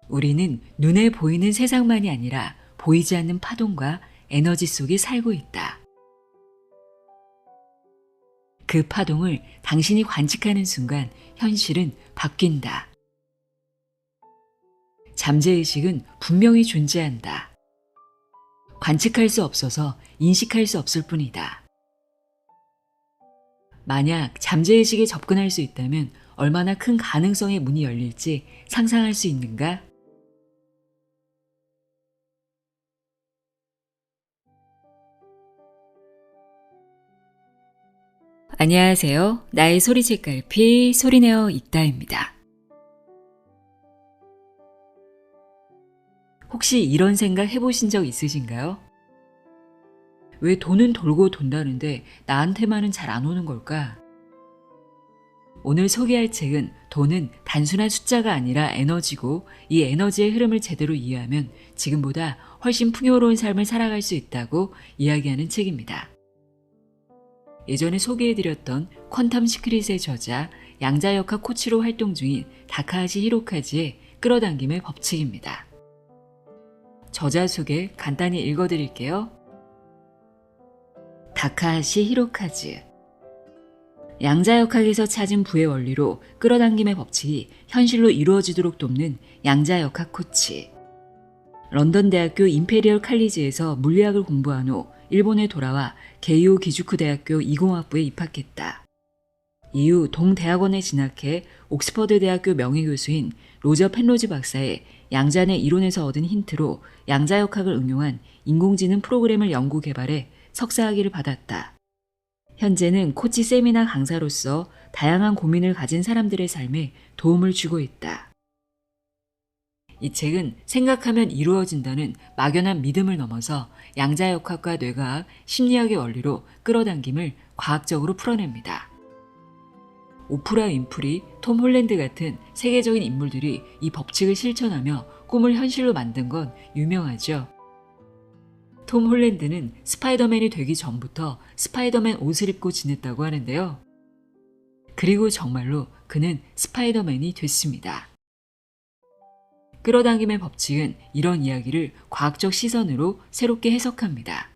우리는 눈에 보이는 세상만이 아니라 보이지 않는 파동과 에너지 속에 살고 있다. 그 파동을 당신이 관측하는 순간 현실은 바뀐다. 잠재의식은 분명히 존재한다. 관측할 수 없어서 인식할 수 없을 뿐이다. 만약 잠재의식에 접근할 수 있다면 얼마나 큰 가능성의 문이 열릴지 상상할 수 있는가? 안녕하세요. 나의 소리책갈피 소리내어 있다입니다. 혹시 이런 생각 해보신 적 있으신가요? 왜 돈은 돌고 돈다는데 나한테만은 잘 안 오는 걸까? 오늘 소개할 책은 돈은 단순한 숫자가 아니라 에너지고 이 에너지의 흐름을 제대로 이해하면 지금보다 훨씬 풍요로운 삶을 살아갈 수 있다고 이야기하는 책입니다. 예전에 소개해드렸던 퀀텀 시크릿의 저자 양자역학 코치로 활동 중인 다카하시 히로카즈의 끌어당김의 법칙입니다. 저자 소개 간단히 읽어드릴게요. 다카하시 히로카즈. 양자역학에서 찾은 부의 원리로 끌어당김의 법칙이 현실로 이루어지도록 돕는 양자역학 코치. 런던 대학교 임페리얼 칼리지에서 물리학을 공부한 후 일본에 돌아와 게이오 기주쿠 대학교 이공학부에 입학했다. 이후 동대학원에 진학해 옥스퍼드 대학교 명예교수인 로저 펜로즈 박사의 양자 내 이론에서 얻은 힌트로 양자역학을 응용한 인공지능 프로그램을 연구 개발해 석사학위를 받았다. 현재는 코치 세미나 강사로서 다양한 고민을 가진 사람들의 삶에 도움을 주고 있다. 이 책은 생각하면 이루어진다는 막연한 믿음을 넘어서 양자역학과 뇌과학, 심리학의 원리로 끌어당김을 과학적으로 풀어냅니다. 오프라 윈프리, 톰 홀랜드 같은 세계적인 인물들이 이 법칙을 실천하며 꿈을 현실로 만든 건 유명하죠. 톰 홀랜드는 스파이더맨이 되기 전부터 스파이더맨 옷을 입고 지냈다고 하는데요. 그리고 정말로 그는 스파이더맨이 됐습니다. 끌어당김의 법칙은 이런 이야기를 과학적 시선으로 새롭게 해석합니다.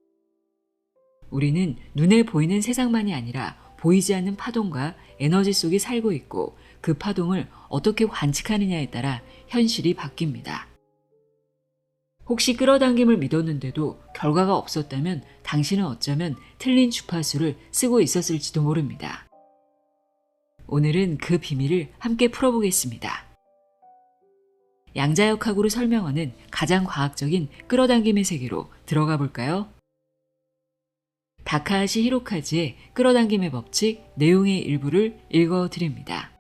우리는 눈에 보이는 세상만이 아니라 보이지 않는 파동과 에너지 속에 살고 있고 그 파동을 어떻게 관측하느냐에 따라 현실이 바뀝니다. 혹시 끌어당김을 믿었는데도 결과가 없었다면 당신은 어쩌면 틀린 주파수를 쓰고 있었을지도 모릅니다. 오늘은 그 비밀을 함께 풀어보겠습니다. 양자역학으로 설명하는 가장 과학적인 끌어당김의 세계로 들어가 볼까요? 다카하시 히로카즈의 끌어당김의 법칙 내용의 일부를 읽어드립니다.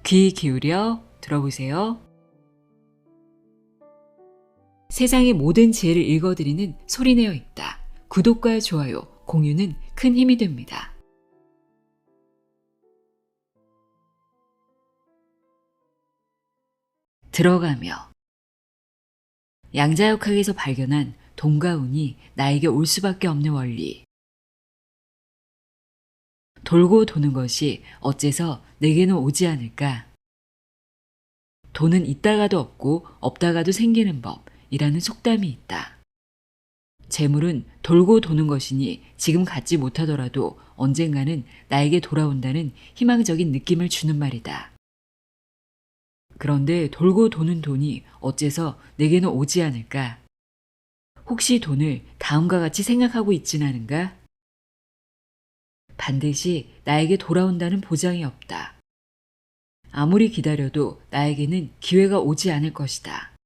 귀 기울여 들어보세요. 세상의 모든 지혜를 읽어드리는 소리내어 있다. 구독과 좋아요, 공유는 큰 힘이 됩니다. 들어가며 양자역학에서 발견한 돈과 운이 나에게 올 수밖에 없는 원리. 돌고 도는 것이 어째서 내게는 오지 않을까? 돈은 있다가도 없고 없다가도 생기는 법이라는 속담이 있다. 재물은 돌고 도는 것이니 지금 갖지 못하더라도 언젠가는 나에게 돌아온다는 희망적인 느낌을 주는 말이다. 그런데 돌고 도는 돈이 어째서 내게는 오지 않을까? 혹시 돈을 다음과 같이 생각하고 있진 않은가? 반드시 나에게 돌아온다는 보장이 없다. 아무리 기다려도 나에게는 기회가 오지 않을 것이다.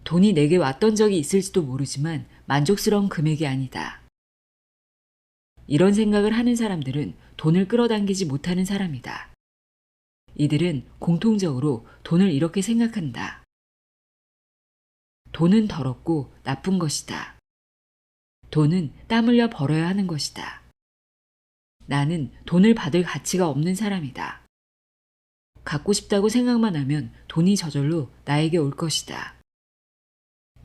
돈이 내게 왔던 적이 있을지도 모르지만 만족스러운 금액이 아니다. 이런 생각을 하는 사람들은 돈을 끌어당기지 못하는 사람이다. 이들은 공통적으로 돈을 이렇게 생각한다. 돈은 더럽고 나쁜 것이다. 돈은 땀 흘려 벌어야 하는 것이다. 나는 돈을 받을 가치가 없는 사람이다. 갖고 싶다고 생각만 하면 돈이 저절로 나에게 올 것이다.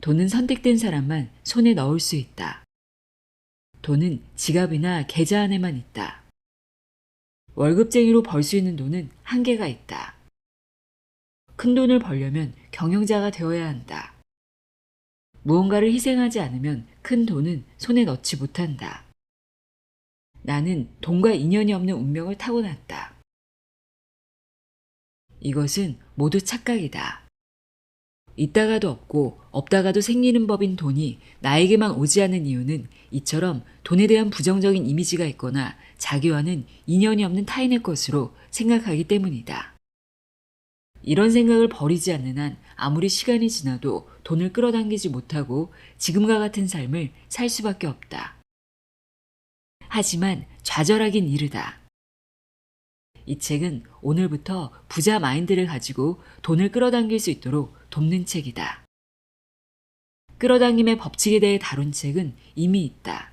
돈은 선택된 사람만 손에 넣을 수 있다. 돈은 지갑이나 계좌 안에만 있다. 월급쟁이로 벌 수 있는 돈은 한계가 있다. 큰 돈을 벌려면 경영자가 되어야 한다. 무언가를 희생하지 않으면 큰 돈은 손에 넣지 못한다. 나는 돈과 인연이 없는 운명을 타고났다. 이것은 모두 착각이다. 있다가도 없고 없다가도 생기는 법인 돈이 나에게만 오지 않는 이유는 이처럼 돈에 대한 부정적인 이미지가 있거나 자기와는 인연이 없는 타인의 것으로 생각하기 때문이다. 이런 생각을 버리지 않는 한 아무리 시간이 지나도 돈을 끌어당기지 못하고 지금과 같은 삶을 살 수밖에 없다. 하지만 좌절하긴 이르다. 이 책은 오늘부터 부자 마인드를 가지고 돈을 끌어당길 수 있도록 돕는 책이다. 끌어당김의 법칙에 대해 다룬 책은 이미 있다.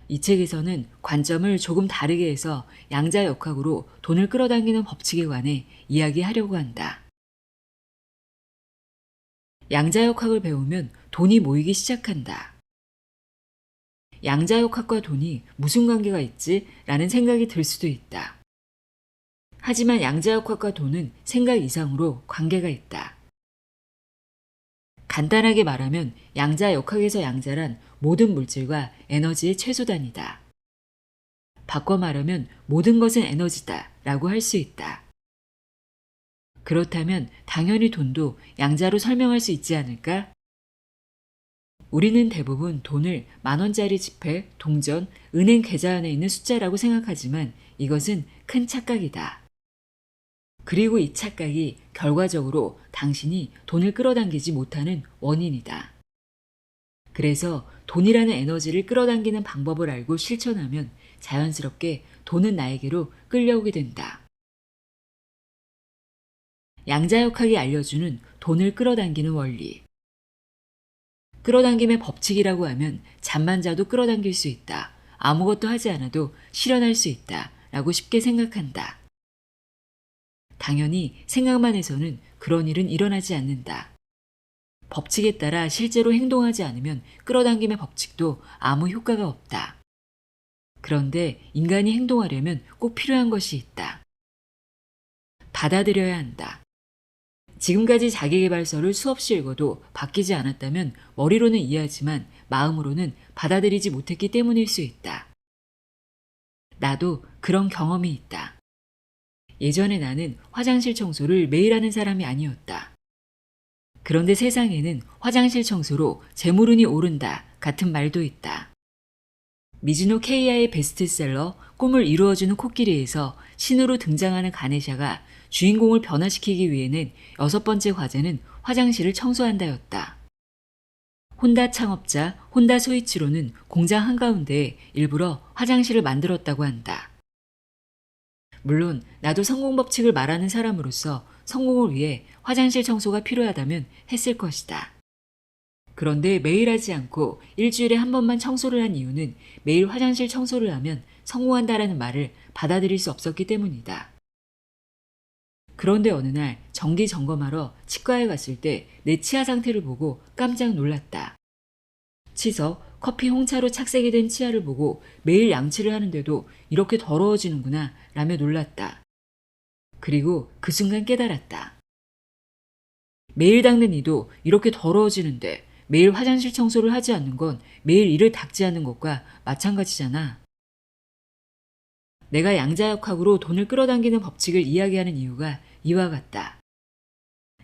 이 책에서는 관점을 조금 다르게 해서 양자역학으로 돈을 끌어당기는 법칙에 관해 이야기하려고 한다. 양자역학을 배우면 돈이 모이기 시작한다. 양자역학과 돈이 무슨 관계가 있지? 라는 생각이 들 수도 있다. 하지만 양자역학과 돈은 생각 이상으로 관계가 있다. 간단하게 말하면 양자역학에서 양자란 모든 물질과 에너지의 최소단이다. 바꿔 말하면 모든 것은 에너지다 라고 할 수 있다. 그렇다면 당연히 돈도 양자로 설명할 수 있지 않을까? 우리는 대부분 돈을 10,000원짜리 지폐, 동전, 은행 계좌 안에 있는 숫자라고 생각하지만 이것은 큰 착각이다. 그리고 이 착각이 결과적으로 당신이 돈을 끌어당기지 못하는 원인이다. 그래서 돈이라는 에너지를 끌어당기는 방법을 알고 실천하면 자연스럽게 돈은 나에게로 끌려오게 된다. 양자역학이 알려주는 돈을 끌어당기는 원리. 끌어당김의 법칙이라고 하면 잠만 자도 끌어당길 수 있다. 아무것도 하지 않아도 실현할 수 있다. 라고 쉽게 생각한다. 당연히 생각만 해서는 그런 일은 일어나지 않는다. 법칙에 따라 실제로 행동하지 않으면 끌어당김의 법칙도 아무 효과가 없다. 그런데 인간이 행동하려면 꼭 필요한 것이 있다. 받아들여야 한다. 지금까지 자기계발서를 수없이 읽어도 바뀌지 않았다면 머리로는 이해하지만 마음으로는 받아들이지 못했기 때문일 수 있다. 나도 그런 경험이 있다. 예전에 나는 화장실 청소를 매일 하는 사람이 아니었다. 그런데 세상에는 화장실 청소로 재물운이 오른다 같은 말도 있다. 미즈노 케이아의 베스트셀러 꿈을 이루어주는 코끼리에서 신으로 등장하는 가네샤가 주인공을 변화시키기 위해는 6번째 과제는 화장실을 청소한다였다. 혼다 창업자 혼다 소이치로는 공장 한가운데에 일부러 화장실을 만들었다고 한다. 물론 나도 성공 법칙을 말하는 사람으로서 성공을 위해 화장실 청소가 필요하다면 했을 것이다. 그런데 매일 하지 않고 일주일에 한 번만 청소를 한 이유는 매일 화장실 청소를 하면 성공한다라는 말을 받아들일 수 없었기 때문이다. 그런데 어느 날 정기 점검하러 치과에 갔을 때 내 치아 상태를 보고 깜짝 놀랐다. 치석, 커피, 홍차로 착색이 된 치아를 보고 매일 양치를 하는데도 이렇게 더러워지는구나 라며 놀랐다. 그리고 그 순간 깨달았다. 매일 닦는 이도 이렇게 더러워지는데 매일 화장실 청소를 하지 않는 건 매일 이를 닦지 않는 것과 마찬가지잖아. 내가 양자역학으로 돈을 끌어당기는 법칙을 이야기하는 이유가 이와 같다.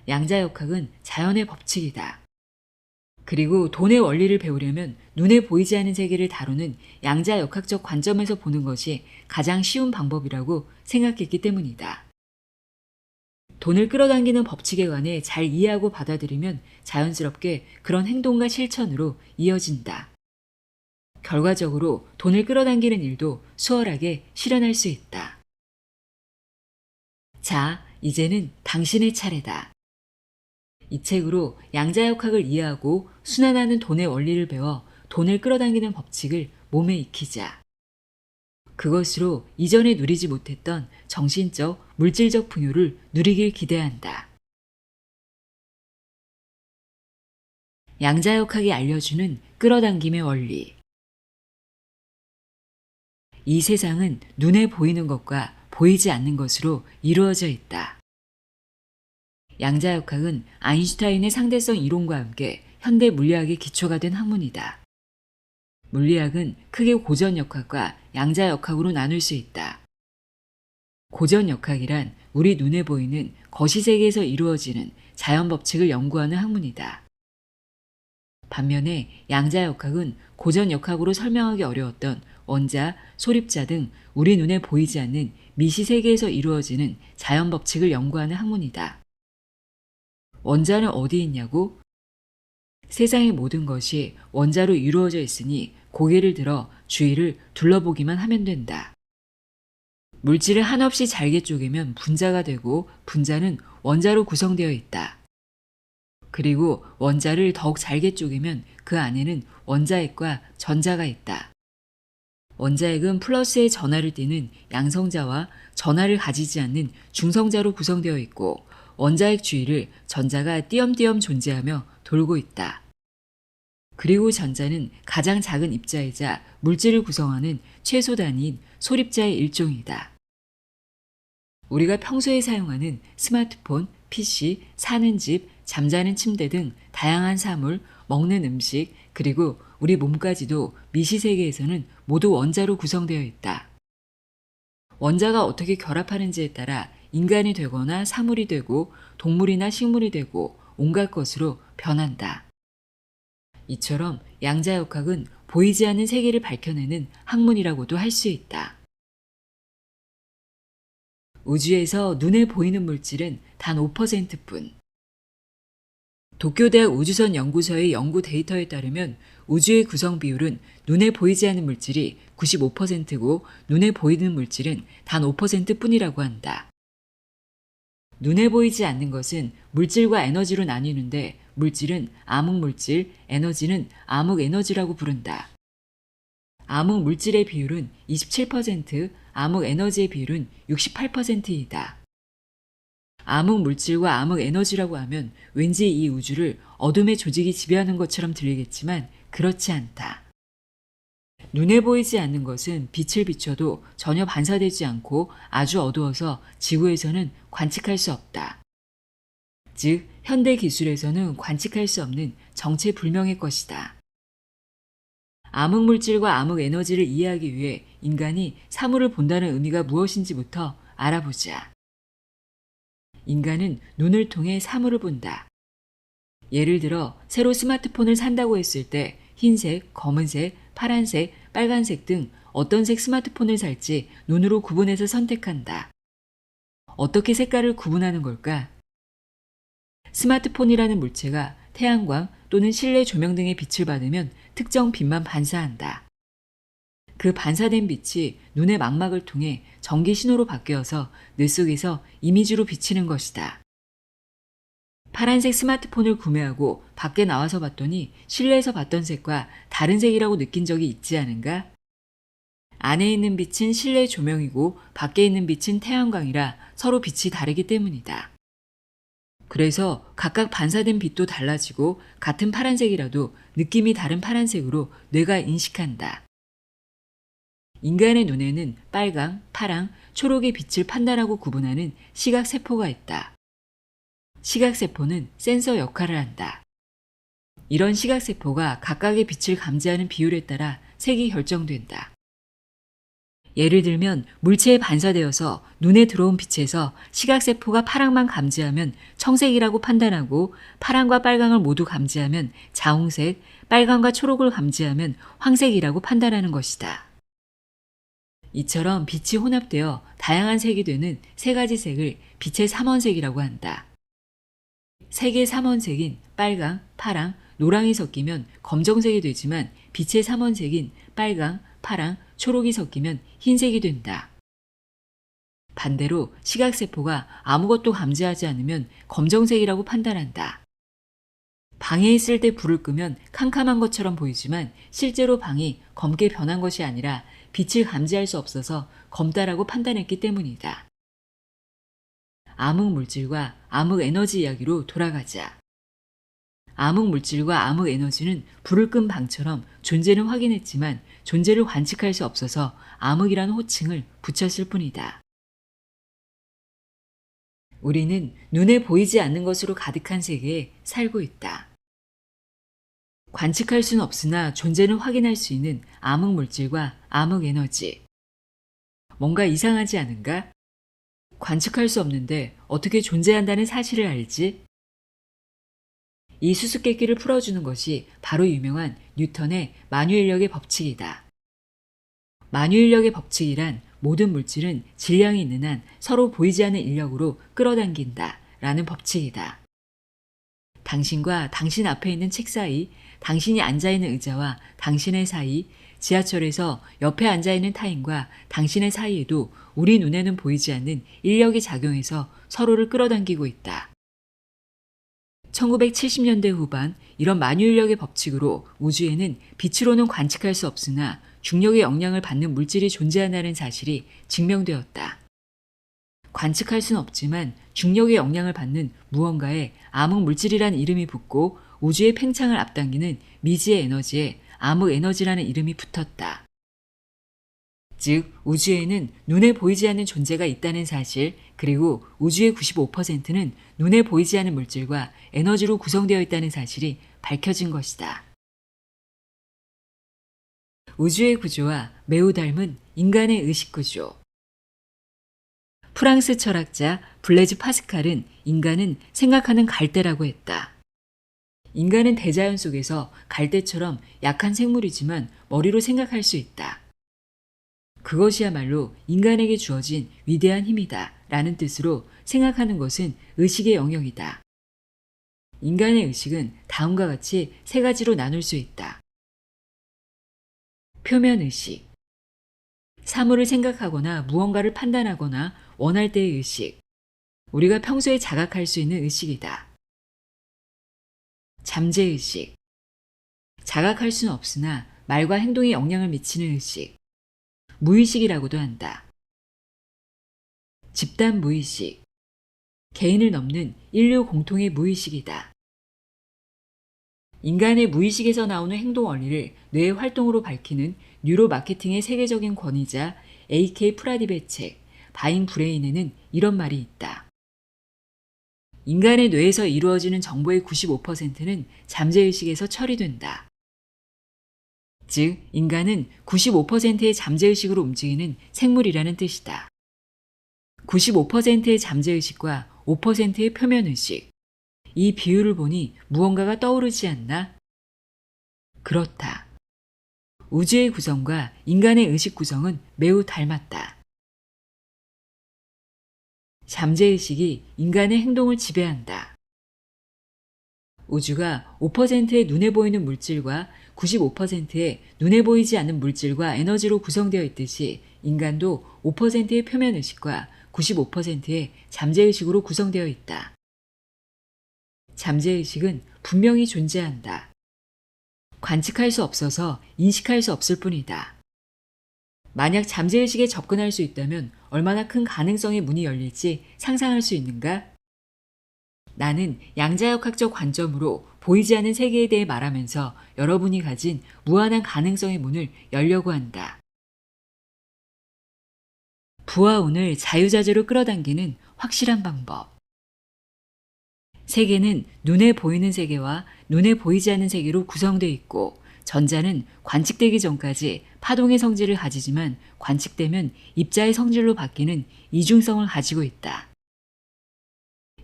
양자역학은 자연의 법칙이다. 그리고 돈의 원리를 배우려면 눈에 보이지 않는 세계를 다루는 양자역학적 관점에서 보는 것이 가장 쉬운 방법이라고 생각했기 때문이다. 돈을 끌어당기는 법칙에 관해 잘 이해하고 받아들이면 자연스럽게 그런 행동과 실천으로 이어진다. 결과적으로 돈을 끌어당기는 일도 수월하게 실현할 수 있다. 자, 이제는 당신의 차례다. 이 책으로 양자역학을 이해하고 순환하는 돈의 원리를 배워 돈을 끌어당기는 법칙을 몸에 익히자. 그것으로 이전에 누리지 못했던 정신적, 물질적 풍요를 누리길 기대한다. 양자역학이 알려주는 끌어당김의 원리. 이 세상은 눈에 보이는 것과 보이지 않는 것으로 이루어져 있다. 양자역학은 아인슈타인의 상대성 이론과 함께 현대 물리학의 기초가 된 학문이다. 물리학은 크게 고전역학과 양자역학으로 나눌 수 있다. 고전역학이란 우리 눈에 보이는 거시세계에서 이루어지는 자연법칙을 연구하는 학문이다. 반면에 양자역학은 고전역학으로 설명하기 어려웠던 원자, 소립자 등 우리 눈에 보이지 않는 미시세계에서 이루어지는 자연법칙을 연구하는 학문이다. 원자는 어디 있냐고? 세상의 모든 것이 원자로 이루어져 있으니 고개를 들어 주위를 둘러보기만 하면 된다. 물질을 한없이 잘게 쪼개면 분자가 되고 분자는 원자로 구성되어 있다. 그리고 원자를 더욱 잘게 쪼개면 그 안에는 원자핵과 전자가 있다. 원자핵은 플러스의 전하를 띠는 양성자와 전하를 가지지 않는 중성자로 구성되어 있고 원자핵 주위를 전자가 띄엄띄엄 존재하며 돌고 있다. 그리고 전자는 가장 작은 입자이자 물질을 구성하는 최소 단위인 소립자의 일종이다. 우리가 평소에 사용하는 스마트폰, PC, 사는 집, 잠자는 침대 등 다양한 사물, 먹는 음식, 그리고 우리 몸까지도 미시세계에서는 모두 원자로 구성되어 있다. 원자가 어떻게 결합하는지에 따라 인간이 되거나 사물이 되고 동물이나 식물이 되고 온갖 것으로 변한다. 이처럼 양자역학은 보이지 않는 세계를 밝혀내는 학문이라고도 할 수 있다. 우주에서 눈에 보이는 물질은 단 5%뿐. 도쿄대학 우주선 연구소의 연구 데이터에 따르면 우주의 구성 비율은 눈에 보이지 않는 물질이 95%고 눈에 보이는 물질은 단 5%뿐이라고 한다. 눈에 보이지 않는 것은 물질과 에너지로 나뉘는데 물질은 암흑물질, 에너지는 암흑에너지라고 부른다. 암흑물질의 비율은 27%, 암흑에너지의 비율은 68%이다. 암흑물질과 암흑에너지라고 하면 왠지 이 우주를 어둠의 조직이 지배하는 것처럼 들리겠지만 그렇지 않다. 눈에 보이지 않는 것은 빛을 비춰도 전혀 반사되지 않고 아주 어두워서 지구에서는 관측할 수 없다. 즉, 현대 기술에서는 관측할 수 없는 정체불명의 것이다. 암흑물질과 암흑에너지를 이해하기 위해 인간이 사물을 본다는 의미가 무엇인지부터 알아보자. 인간은 눈을 통해 사물을 본다. 예를 들어 새로 스마트폰을 산다고 했을 때 흰색, 검은색, 파란색, 빨간색 등 어떤 색 스마트폰을 살지 눈으로 구분해서 선택한다. 어떻게 색깔을 구분하는 걸까? 스마트폰이라는 물체가 태양광 또는 실내 조명 등의 빛을 받으면 특정 빛만 반사한다. 그 반사된 빛이 눈의 망막을 통해 전기 신호로 바뀌어서 뇌 속에서 이미지로 비치는 것이다. 파란색 스마트폰을 구매하고 밖에 나와서 봤더니 실내에서 봤던 색과 다른 색이라고 느낀 적이 있지 않은가? 안에 있는 빛은 실내 조명이고 밖에 있는 빛은 태양광이라 서로 빛이 다르기 때문이다. 그래서 각각 반사된 빛도 달라지고 같은 파란색이라도 느낌이 다른 파란색으로 뇌가 인식한다. 인간의 눈에는 빨강, 파랑, 초록의 빛을 판단하고 구분하는 시각세포가 있다. 시각세포는 센서 역할을 한다. 이런 시각세포가 각각의 빛을 감지하는 비율에 따라 색이 결정된다. 예를 들면 물체에 반사되어서 눈에 들어온 빛에서 시각세포가 파랑만 감지하면 청색이라고 판단하고 파랑과 빨강을 모두 감지하면 자홍색, 빨강과 초록을 감지하면 황색이라고 판단하는 것이다. 이처럼 빛이 혼합되어 다양한 색이 되는 세 가지 색을 빛의 삼원색이라고 한다. 색의 삼원색인 빨강, 파랑, 노랑이 섞이면 검정색이 되지만 빛의 삼원색인 빨강, 파랑, 초록이 섞이면 흰색이 된다. 반대로 시각세포가 아무것도 감지하지 않으면 검정색이라고 판단한다. 방에 있을 때 불을 끄면 캄캄한 것처럼 보이지만 실제로 방이 검게 변한 것이 아니라 빛을 감지할 수 없어서 검다라고 판단했기 때문이다. 암흑물질과 암흑에너지 이야기로 돌아가자. 암흑물질과 암흑에너지는 불을 끈 방처럼 존재는 확인했지만 존재를 관측할 수 없어서 암흑이라는 호칭을 붙였을 뿐이다. 우리는 눈에 보이지 않는 것으로 가득한 세계에 살고 있다. 관측할 수는 없으나 존재는 확인할 수 있는 암흑 물질과 암흑 에너지. 뭔가 이상하지 않은가? 관측할 수 없는데 어떻게 존재한다는 사실을 알지? 이 수수께끼를 풀어주는 것이 바로 유명한 뉴턴의 만유인력의 법칙이다. 만유인력의 법칙이란 모든 물질은 질량이 있는 한 서로 보이지 않는 인력으로 끌어당긴다 라는 법칙이다. 당신과 당신 앞에 있는 책 사이, 당신이 앉아있는 의자와 당신의 사이, 지하철에서 옆에 앉아있는 타인과 당신의 사이에도 우리 눈에는 보이지 않는 인력이 작용해서 서로를 끌어당기고 있다. 1970년대 후반 이런 만유인력의 법칙으로 우주에는 빛으로는 관측할 수 없으나 중력의 영향을 받는 물질이 존재한다는 사실이 증명되었다. 관측할 수는 없지만 중력의 영향을 받는 무언가에 암흑 물질이라는 이름이 붙고 우주의 팽창을 앞당기는 미지의 에너지에 암흑 에너지라는 이름이 붙었다. 즉, 우주에는 눈에 보이지 않는 존재가 있다는 사실, 그리고 우주의 95%는 눈에 보이지 않는 물질과 에너지로 구성되어 있다는 사실이 밝혀진 것이다. 우주의 구조와 매우 닮은 인간의 의식 구조. 프랑스 철학자 블레즈 파스칼은 인간은 생각하는 갈대라고 했다. 인간은 대자연 속에서 갈대처럼 약한 생물이지만 머리로 생각할 수 있다. 그것이야말로 인간에게 주어진 위대한 힘이다 라는 뜻으로 생각하는 것은 의식의 영역이다. 인간의 의식은 다음과 같이 세 가지로 나눌 수 있다. 표면의식. 사물을 생각하거나 무언가를 판단하거나 원할 때의 의식. 우리가 평소에 자각할 수 있는 의식이다. 잠재의식. 자각할 수는 없으나 말과 행동에 영향을 미치는 의식. 무의식이라고도 한다. 집단 무의식. 개인을 넘는 인류 공통의 무의식이다. 인간의 무의식에서 나오는 행동 원리를 뇌의 활동으로 밝히는 뉴로 마케팅의 세계적인 권위자 A.K. 프라딥의 책 바잉 브레인에는 이런 말이 있다. 인간의 뇌에서 이루어지는 정보의 95%는 잠재의식에서 처리된다. 즉, 인간은 95%의 잠재의식으로 움직이는 생물이라는 뜻이다. 95%의 잠재의식과 5%의 표면의식. 이 비율을 보니 무언가가 떠오르지 않나? 그렇다. 우주의 구성과 인간의 의식 구성은 매우 닮았다. 잠재의식이 인간의 행동을 지배한다. 우주가 5%의 눈에 보이는 물질과 95%의 눈에 보이지 않는 물질과 에너지로 구성되어 있듯이 인간도 5%의 표면의식과 95%의 잠재의식으로 구성되어 있다. 잠재의식은 분명히 존재한다. 관측할 수 없어서 인식할 수 없을 뿐이다. 만약 잠재의식에 접근할 수 있다면 얼마나 큰 가능성의 문이 열릴지 상상할 수 있는가? 나는 양자역학적 관점으로 보이지 않는 세계에 대해 말하면서 여러분이 가진 무한한 가능성의 문을 열려고 한다. 부와 운을 자유자재로 끌어당기는 확실한 방법. 세계는 눈에 보이는 세계와 눈에 보이지 않는 세계로 구성되어 있고 전자는 관측되기 전까지 파동의 성질을 가지지만 관측되면 입자의 성질로 바뀌는 이중성을 가지고 있다.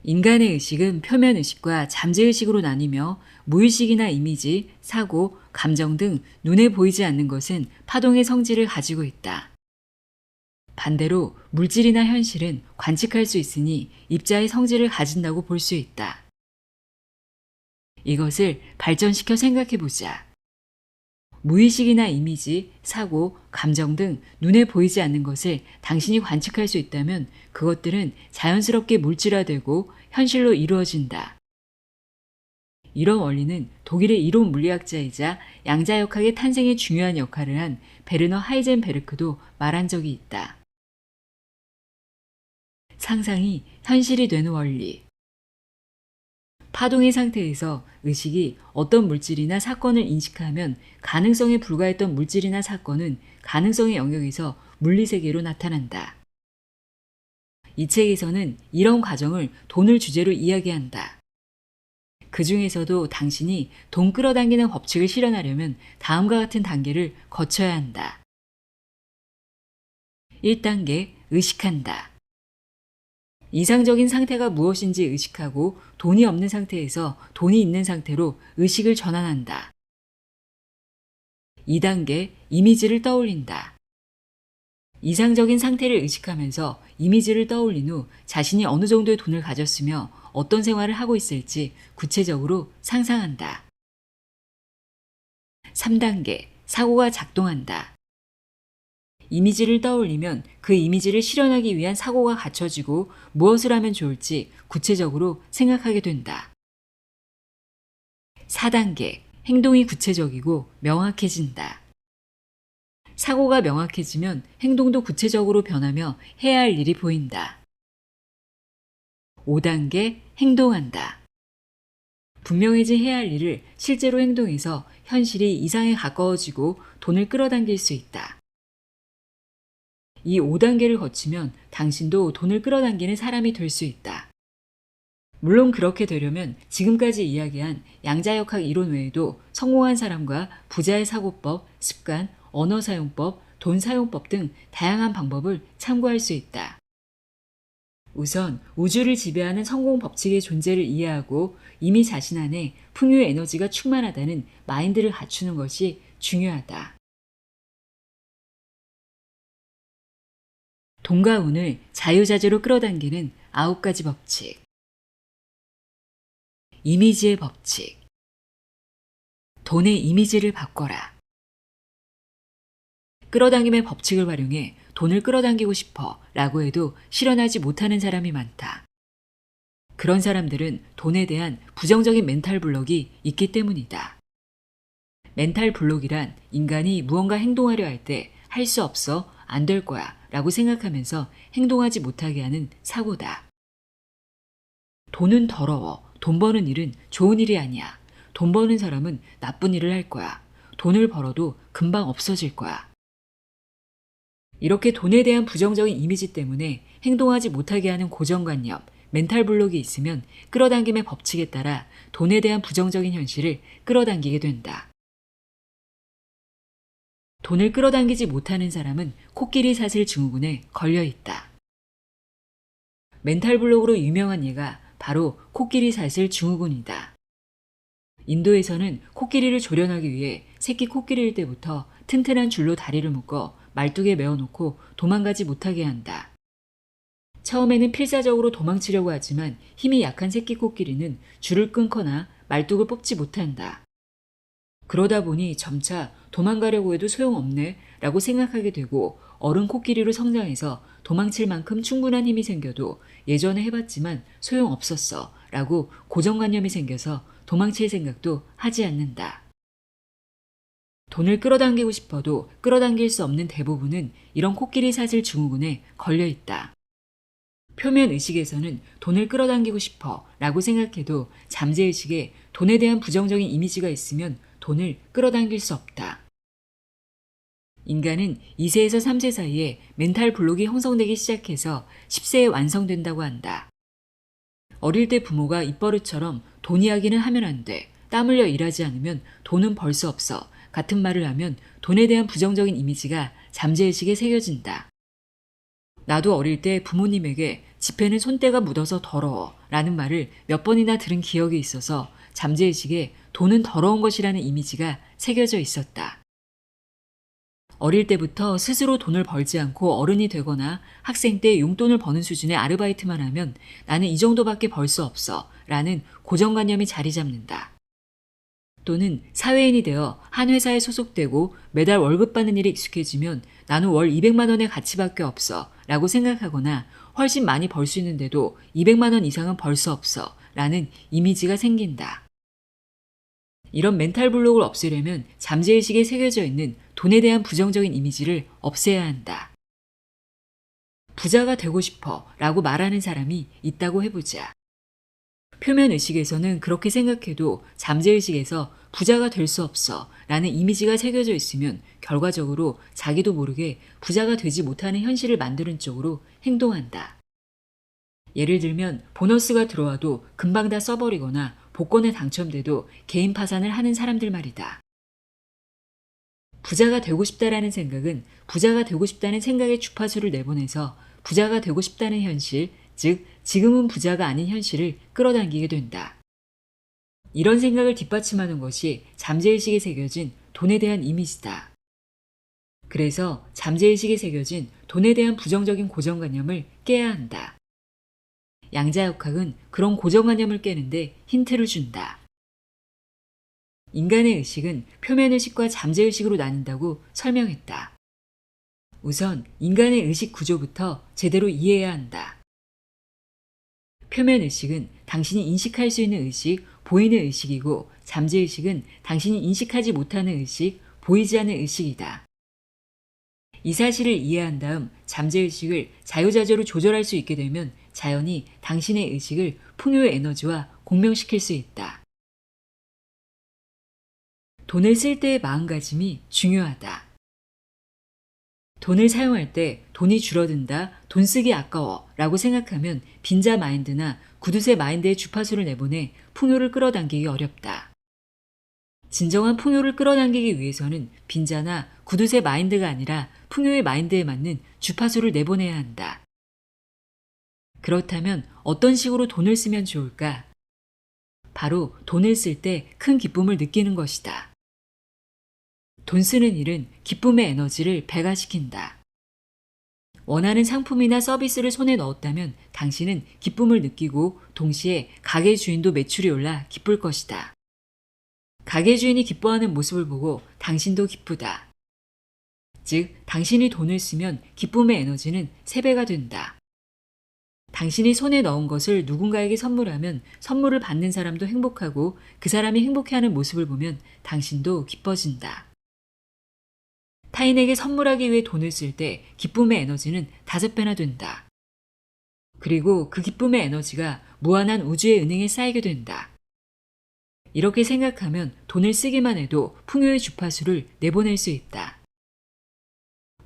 인간의 의식은 표면의식과 잠재의식으로 나뉘며 무의식이나 이미지, 사고, 감정 등 눈에 보이지 않는 것은 파동의 성질을 가지고 있다. 반대로 물질이나 현실은 관측할 수 있으니 입자의 성질을 가진다고 볼 수 있다. 이것을 발전시켜 생각해보자. 무의식이나 이미지, 사고, 감정 등 눈에 보이지 않는 것을 당신이 관측할 수 있다면 그것들은 자연스럽게 물질화되고 현실로 이루어진다. 이런 원리는 독일의 이론 물리학자이자 양자역학의 탄생에 중요한 역할을 한 베르너 하이젠베르크도 말한 적이 있다. 상상이 현실이 되는 원리. 파동의 상태에서 의식이 어떤 물질이나 사건을 인식하면 가능성에 불과했던 물질이나 사건은 가능성의 영역에서 물리세계로 나타난다. 이 책에서는 이런 과정을 돈을 주제로 이야기한다. 그 중에서도 당신이 돈 끌어당기는 법칙을 실현하려면 다음과 같은 단계를 거쳐야 한다. 1단계, 의식한다. 이상적인 상태가 무엇인지 의식하고 돈이 없는 상태에서 돈이 있는 상태로 의식을 전환한다. 2단계, 이미지를 떠올린다. 이상적인 상태를 의식하면서 이미지를 떠올린 후 자신이 어느 정도의 돈을 가졌으며 어떤 생활을 하고 있을지 구체적으로 상상한다. 3단계, 사고가 작동한다. 이미지를 떠올리면 그 이미지를 실현하기 위한 사고가 갖춰지고 무엇을 하면 좋을지 구체적으로 생각하게 된다. 4단계, 행동이 구체적이고 명확해진다. 사고가 명확해지면 행동도 구체적으로 변하며 해야 할 일이 보인다. 5단계, 행동한다. 분명해진 해야 할 일을 실제로 행동해서 현실이 이상에 가까워지고 돈을 끌어당길 수 있다. 이 5단계를 거치면 당신도 돈을 끌어당기는 사람이 될 수 있다. 물론 그렇게 되려면 지금까지 이야기한 양자역학 이론 외에도 성공한 사람과 부자의 사고법, 습관, 언어 사용법, 돈 사용법 등 다양한 방법을 참고할 수 있다. 우선 우주를 지배하는 성공 법칙의 존재를 이해하고 이미 자신 안에 풍요의 에너지가 충만하다는 마인드를 갖추는 것이 중요하다. 돈과 운을 자유자재로 끌어당기는 9가지 법칙. 이미지의 법칙. 돈의 이미지를 바꿔라. 끌어당김의 법칙을 활용해 돈을 끌어당기고 싶어 라고 해도 실현하지 못하는 사람이 많다. 그런 사람들은 돈에 대한 부정적인 멘탈 블록이 있기 때문이다. 멘탈 블록이란 인간이 무언가 행동하려 할 때 할 수 없어, 안 될 거야 라고 생각하면서 행동하지 못하게 하는 사고다. 돈은 더러워. 돈 버는 일은 좋은 일이 아니야. 돈 버는 사람은 나쁜 일을 할 거야. 돈을 벌어도 금방 없어질 거야. 이렇게 돈에 대한 부정적인 이미지 때문에 행동하지 못하게 하는 고정관념, 멘탈 블록이 있으면 끌어당김의 법칙에 따라 돈에 대한 부정적인 현실을 끌어당기게 된다. 돈을 끌어당기지 못하는 사람은 코끼리 사슬 증후군에 걸려 있다. 멘탈 블록으로 유명한 예가 바로 코끼리 사슬 증후군이다. 인도에서는 코끼리를 조련하기 위해 새끼 코끼리일 때부터 튼튼한 줄로 다리를 묶어 말뚝에 메어놓고 도망가지 못하게 한다. 처음에는 필사적으로 도망치려고 하지만 힘이 약한 새끼 코끼리는 줄을 끊거나 말뚝을 뽑지 못한다. 그러다 보니 점차 도망가려고 해도 소용없네 라고 생각하게 되고 어른 코끼리로 성장해서 도망칠 만큼 충분한 힘이 생겨도 예전에 해봤지만 소용없었어 라고 고정관념이 생겨서 도망칠 생각도 하지 않는다. 돈을 끌어당기고 싶어도 끌어당길 수 없는 대부분은 이런 코끼리 사슬 증후군에 걸려 있다. 표면 의식에서는 돈을 끌어당기고 싶어 라고 생각해도 잠재의식에 돈에 대한 부정적인 이미지가 있으면 돈을 끌어당길 수 없다. 인간은 2세에서 3세 사이에 멘탈 블록이 형성되기 시작해서 10세에 완성된다고 한다. 어릴 때 부모가 입버릇처럼 돈 이야기는 하면 안 돼. 땀 흘려 일하지 않으면 돈은 벌 수 없어. 같은 말을 하면 돈에 대한 부정적인 이미지가 잠재의식에 새겨진다. 나도 어릴 때 부모님에게 지폐는 손때가 묻어서 더러워 라는 말을 몇 번이나 들은 기억이 있어서 잠재의식에 돈은 더러운 것이라는 이미지가 새겨져 있었다. 어릴 때부터 스스로 돈을 벌지 않고 어른이 되거나 학생 때 용돈을 버는 수준의 아르바이트만 하면 나는 이 정도밖에 벌 수 없어 라는 고정관념이 자리 잡는다. 또는 사회인이 되어 한 회사에 소속되고 매달 월급 받는 일에 익숙해지면 나는 월 200만 원의 가치밖에 없어 라고 생각하거나 훨씬 많이 벌 수 있는데도 200만 원 이상은 벌 수 없어 라는 이미지가 생긴다. 이런 멘탈 블록을 없애려면 잠재의식에 새겨져 있는 돈에 대한 부정적인 이미지를 없애야 한다. 부자가 되고 싶어 라고 말하는 사람이 있다고 해보자. 표면 의식에서는 그렇게 생각해도 잠재의식에서 부자가 될 수 없어 라는 이미지가 새겨져 있으면 결과적으로 자기도 모르게 부자가 되지 못하는 현실을 만드는 쪽으로 행동한다. 예를 들면 보너스가 들어와도 금방 다 써버리거나 복권에 당첨돼도 개인 파산을 하는 사람들 말이다. 부자가 되고 싶다라는 생각은 부자가 되고 싶다는 생각의 주파수를 내보내서 부자가 되고 싶다는 현실, 즉 지금은 부자가 아닌 현실을 끌어당기게 된다. 이런 생각을 뒷받침하는 것이 잠재의식에 새겨진 돈에 대한 이미지다. 그래서 잠재의식에 새겨진 돈에 대한 부정적인 고정관념을 깨야 한다. 양자역학은 그런 고정관념을 깨는데 힌트를 준다. 인간의 의식은 표면의식과 잠재의식으로 나뉜다고 설명했다. 우선 인간의 의식 구조부터 제대로 이해해야 한다. 표면의식은 당신이 인식할 수 있는 의식, 보이는 의식이고 잠재의식은 당신이 인식하지 못하는 의식, 보이지 않는 의식이다. 이 사실을 이해한 다음 잠재의식을 자유자재로 조절할 수 있게 되면 자연히 당신의 의식을 풍요의 에너지와 공명시킬 수 있다. 돈을 쓸 때의 마음가짐이 중요하다. 돈을 사용할 때 돈이 줄어든다, 돈 쓰기 아까워 라고 생각하면 빈자 마인드나 구두쇠 마인드의 주파수를 내보내 풍요를 끌어당기기 어렵다. 진정한 풍요를 끌어당기기 위해서는 빈자나 구두쇠 마인드가 아니라 풍요의 마인드에 맞는 주파수를 내보내야 한다. 그렇다면 어떤 식으로 돈을 쓰면 좋을까? 바로 돈을 쓸 때 큰 기쁨을 느끼는 것이다. 돈 쓰는 일은 기쁨의 에너지를 배가시킨다. 원하는 상품이나 서비스를 손에 넣었다면 당신은 기쁨을 느끼고 동시에 가게 주인도 매출이 올라 기쁠 것이다. 가게 주인이 기뻐하는 모습을 보고 당신도 기쁘다. 즉, 당신이 돈을 쓰면 기쁨의 에너지는 3배가 된다. 당신이 손에 넣은 것을 누군가에게 선물하면 선물을 받는 사람도 행복하고 그 사람이 행복해하는 모습을 보면 당신도 기뻐진다. 타인에게 선물하기 위해 돈을 쓸 때 기쁨의 에너지는 5배나 된다. 그리고 그 기쁨의 에너지가 무한한 우주의 은행에 쌓이게 된다. 이렇게 생각하면 돈을 쓰기만 해도 풍요의 주파수를 내보낼 수 있다.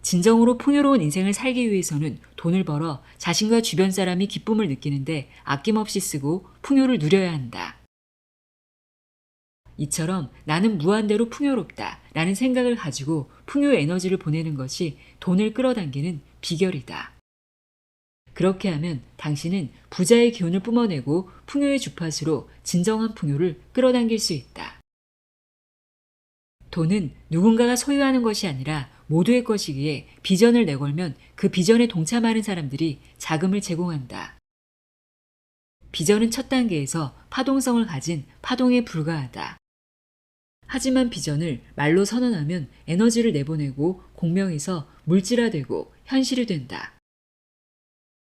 진정으로 풍요로운 인생을 살기 위해서는 돈을 벌어 자신과 주변 사람이 기쁨을 느끼는데 아낌없이 쓰고 풍요를 누려야 한다. 이처럼 나는 무한대로 풍요롭다 라는 생각을 가지고 풍요의 에너지를 보내는 것이 돈을 끌어당기는 비결이다. 그렇게 하면 당신은 부자의 기운을 뿜어내고 풍요의 주파수로 진정한 풍요를 끌어당길 수 있다. 돈은 누군가가 소유하는 것이 아니라 모두의 것이기에 비전을 내걸면 그 비전에 동참하는 사람들이 자금을 제공한다. 비전은 첫 단계에서 파동성을 가진 파동에 불과하다. 하지만 비전을 말로 선언하면 에너지를 내보내고 공명해서 물질화되고 현실이 된다.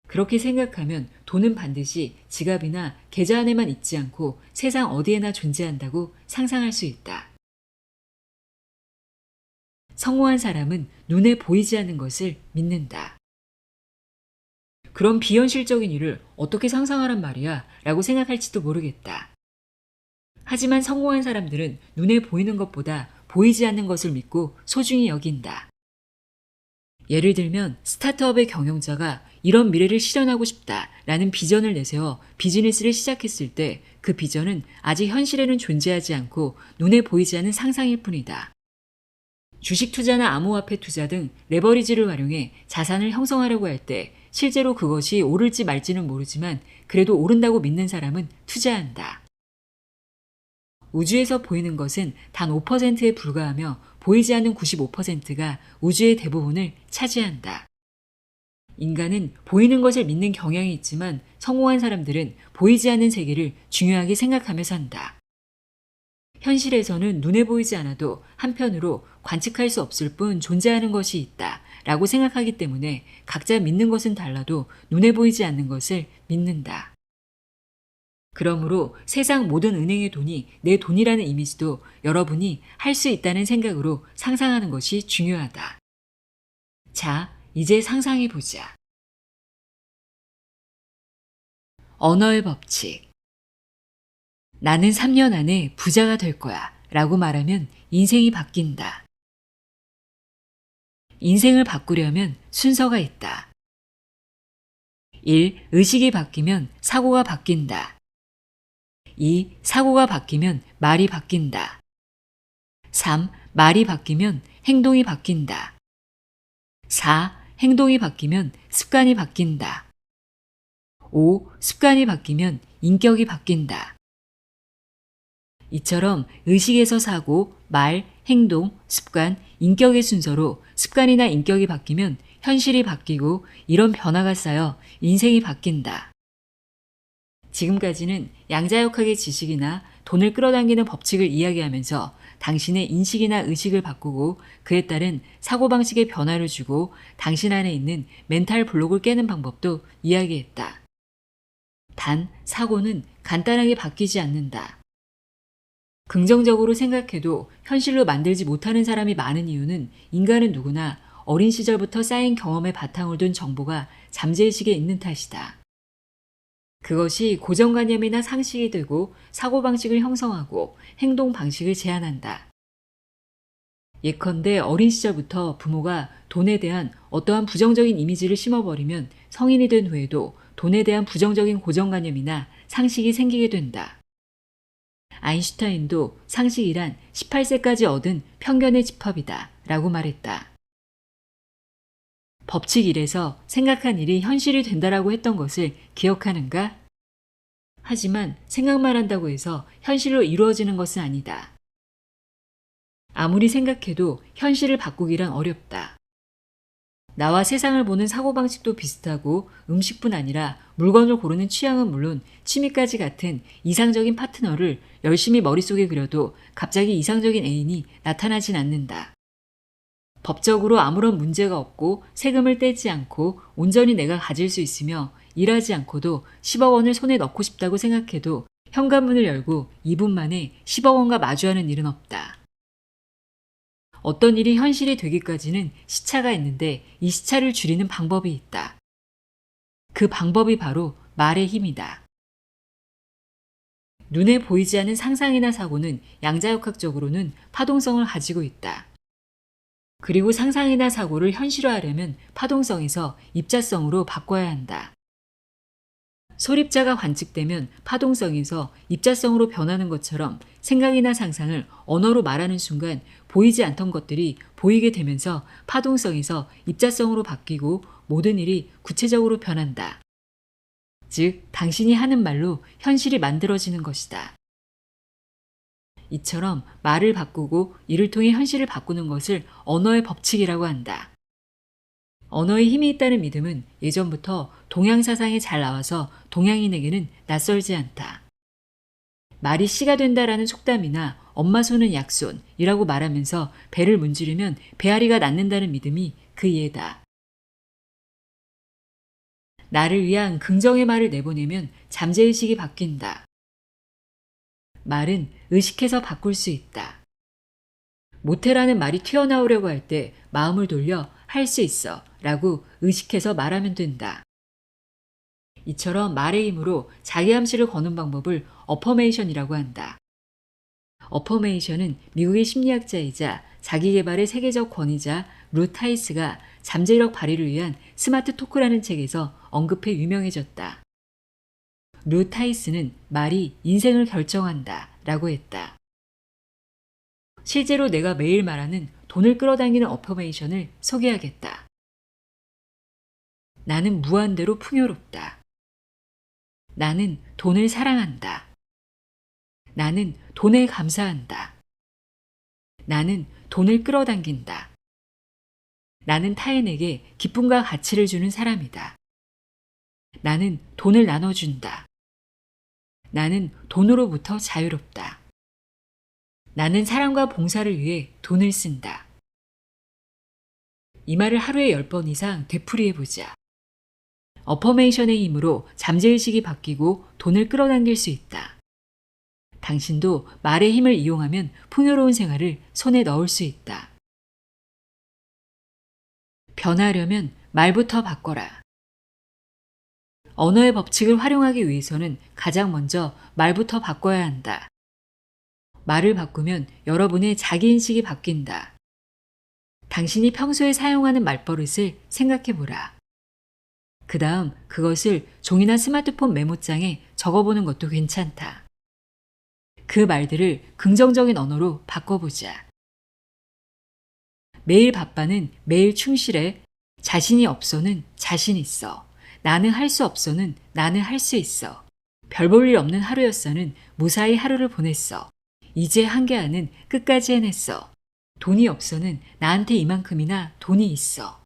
그렇게 생각하면 돈은 반드시 지갑이나 계좌 안에만 있지 않고 세상 어디에나 존재한다고 상상할 수 있다. 성공한 사람은 눈에 보이지 않는 것을 믿는다. 그런 비현실적인 일을 어떻게 상상하란 말이야? 라고 생각할지도 모르겠다. 하지만 성공한 사람들은 눈에 보이는 것보다 보이지 않는 것을 믿고 소중히 여긴다. 예를 들면 스타트업의 경영자가 이런 미래를 실현하고 싶다라는 비전을 내세워 비즈니스를 시작했을 때 그 비전은 아직 현실에는 존재하지 않고 눈에 보이지 않는 상상일 뿐이다. 주식 투자나 암호화폐 투자 등 레버리지를 활용해 자산을 형성하려고 할 때 실제로 그것이 오를지 말지는 모르지만 그래도 오른다고 믿는 사람은 투자한다. 우주에서 보이는 것은 단 5%에 불과하며 보이지 않는 95%가 우주의 대부분을 차지한다. 인간은 보이는 것을 믿는 경향이 있지만 성공한 사람들은 보이지 않는 세계를 중요하게 생각하며 산다. 현실에서는 눈에 보이지 않아도 한편으로 관측할 수 없을 뿐 존재하는 것이 있다 라고 생각하기 때문에 각자 믿는 것은 달라도 눈에 보이지 않는 것을 믿는다. 그러므로 세상 모든 은행의 돈이 내 돈이라는 이미지도 여러분이 할 수 있다는 생각으로 상상하는 것이 중요하다. 자, 이제 상상해 보자. 언어의 법칙. 나는 3년 안에 부자가 될 거야 라고 말하면 인생이 바뀐다. 인생을 바꾸려면 순서가 있다. 1. 의식이 바뀌면 사고가 바뀐다. 2. 사고가 바뀌면 말이 바뀐다. 3. 말이 바뀌면 행동이 바뀐다. 4. 행동이 바뀌면 습관이 바뀐다. 5. 습관이 바뀌면 인격이 바뀐다. 이처럼 의식에서 사고, 말, 행동, 습관, 인격의 순서로 습관이나 인격이 바뀌면 현실이 바뀌고 이런 변화가 쌓여 인생이 바뀐다. 지금까지는 양자역학의 지식이나 돈을 끌어당기는 법칙을 이야기하면서 당신의 인식이나 의식을 바꾸고 그에 따른 사고방식의 변화를 주고 당신 안에 있는 멘탈 블록을 깨는 방법도 이야기했다. 단, 사고는 간단하게 바뀌지 않는다. 긍정적으로 생각해도 현실로 만들지 못하는 사람이 많은 이유는 인간은 누구나 어린 시절부터 쌓인 경험에 바탕을 둔 정보가 잠재의식에 있는 탓이다. 그것이 고정관념이나 상식이 되고 사고방식을 형성하고 행동 방식을 제한한다. 예컨대 어린 시절부터 부모가 돈에 대한 어떠한 부정적인 이미지를 심어버리면 성인이 된 후에도 돈에 대한 부정적인 고정관념이나 상식이 생기게 된다. 아인슈타인도 상식이란 18세까지 얻은 편견의 집합이다 라고 말했다. 법칙 1에서 생각한 일이 현실이 된다라고 했던 것을 기억하는가? 하지만 생각만 한다고 해서 현실로 이루어지는 것은 아니다. 아무리 생각해도 현실을 바꾸기란 어렵다. 나와 세상을 보는 사고방식도 비슷하고 음식뿐 아니라 물건을 고르는 취향은 물론 취미까지 같은 이상적인 파트너를 열심히 머릿속에 그려도 갑자기 이상적인 애인이 나타나진 않는다. 법적으로 아무런 문제가 없고 세금을 떼지 않고 온전히 내가 가질 수 있으며 일하지 않고도 10억 원을 손에 넣고 싶다고 생각해도 현관문을 열고 2분 만에 10억 원과 마주하는 일은 없다. 어떤 일이 현실이 되기까지는 시차가 있는데 이 시차를 줄이는 방법이 있다. 그 방법이 바로 말의 힘이다. 눈에 보이지 않는 상상이나 사고는 양자역학적으로는 파동성을 가지고 있다. 그리고 상상이나 사고를 현실화하려면 파동성에서 입자성으로 바꿔야 한다. 소립자가 관측되면 파동성에서 입자성으로 변하는 것처럼 생각이나 상상을 언어로 말하는 순간 보이지 않던 것들이 보이게 되면서 파동성에서 입자성으로 바뀌고 모든 일이 구체적으로 변한다. 즉, 당신이 하는 말로 현실이 만들어지는 것이다. 이처럼 말을 바꾸고 이를 통해 현실을 바꾸는 것을 언어의 법칙이라고 한다. 언어에 힘이 있다는 믿음은 예전부터 동양 사상에 잘 나와서 동양인에게는 낯설지 않다. 말이 씨가 된다라는 속담이나 엄마 손은 약손이라고 말하면서 배를 문지르면 배앓이가 낫는다는 믿음이 그 예다. 나를 위한 긍정의 말을 내보내면 잠재의식이 바뀐다. 말은 의식해서 바꿀 수 있다. 못해라는 말이 튀어나오려고 할 때 마음을 돌려 할 수 있어 라고 의식해서 말하면 된다. 이처럼 말의 힘으로 자기 암시를 거는 방법을 어퍼메이션이라고 한다. 어퍼메이션은 미국의 심리학자이자 자기개발의 세계적 권위자 루 타이스가 잠재력 발휘를 위한 스마트 토크라는 책에서 언급해 유명해졌다. 루 타이스는 말이 인생을 결정한다 라고 했다. 실제로 내가 매일 말하는 돈을 끌어당기는 어퍼메이션을 소개하겠다. 나는 무한대로 풍요롭다. 나는 돈을 사랑한다. 나는 돈에 감사한다. 나는 돈을 끌어당긴다. 나는 타인에게 기쁨과 가치를 주는 사람이다. 나는 돈을 나눠준다. 나는 돈으로부터 자유롭다. 나는 사랑과 봉사를 위해 돈을 쓴다. 이 말을 하루에 10번 이상 되풀이해보자. 어퍼메이션의 힘으로 잠재의식이 바뀌고 돈을 끌어당길 수 있다. 당신도 말의 힘을 이용하면 풍요로운 생활을 손에 넣을 수 있다. 변하려면 말부터 바꿔라. 언어의 법칙을 활용하기 위해서는 가장 먼저 말부터 바꿔야 한다. 말을 바꾸면 여러분의 자기인식이 바뀐다. 당신이 평소에 사용하는 말버릇을 생각해보라. 그 다음 그것을 종이나 스마트폰 메모장에 적어보는 것도 괜찮다. 그 말들을 긍정적인 언어로 바꿔보자. 매일 바빠는 매일 충실해. 자신이 없어는 자신 있어. 나는 할 수 없어는 나는 할 수 있어. 별 볼 일 없는 하루였어는 무사히 하루를 보냈어. 이제 한계하는 끝까지 해냈어. 돈이 없어는 나한테 이만큼이나 돈이 있어.